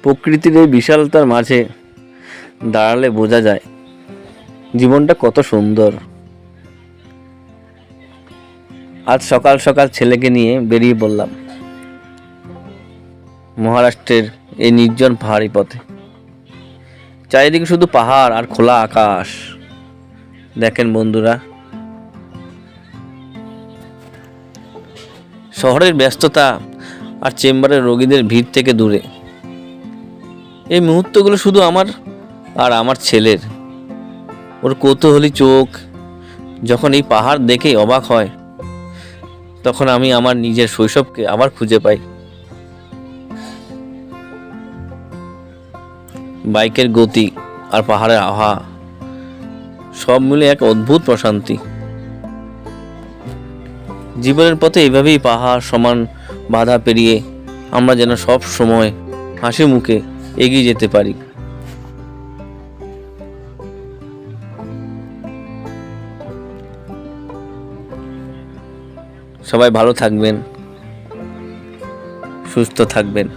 প্রকৃতির এই বিশালতার মাঝে দাঁড়ালে বোঝা যায় জীবনটা কত সুন্দর। আজ সকাল সকাল ছেলেকে নিয়ে বেরিয়ে পড়লাম মহারাষ্ট্রের এই নির্জন পাহাড়ি পথে। চারিদিকে শুধু পাহাড় আর খোলা আকাশ। দেখেন বন্ধুরা, শহরের ব্যস্ততা আর চেম্বারের রোগীদের ভিড় থেকে দূরে এই মুহূর্তগুলো শুধু আমার আর আমার ছেলের। ওর কৌতূহলী চোখ যখন এই পাহাড় দেখেই অবাক হয়, তখন আমি আমার নিজের শৈশবকে আবার খুঁজে পাই। বাইকের গতি আর পাহাড়ের আবহাওয়া সব মিলে এক অদ্ভুত প্রশান্তি। জীবনের পথে এইভাবেই পাহাড় সমান বাধা পেরিয়ে আমরা যেন সব সময় হাসি মুখে এগিয়ে যেতে পারি। সবাই ভালো থাকবেন, সুস্থ থাকবেন।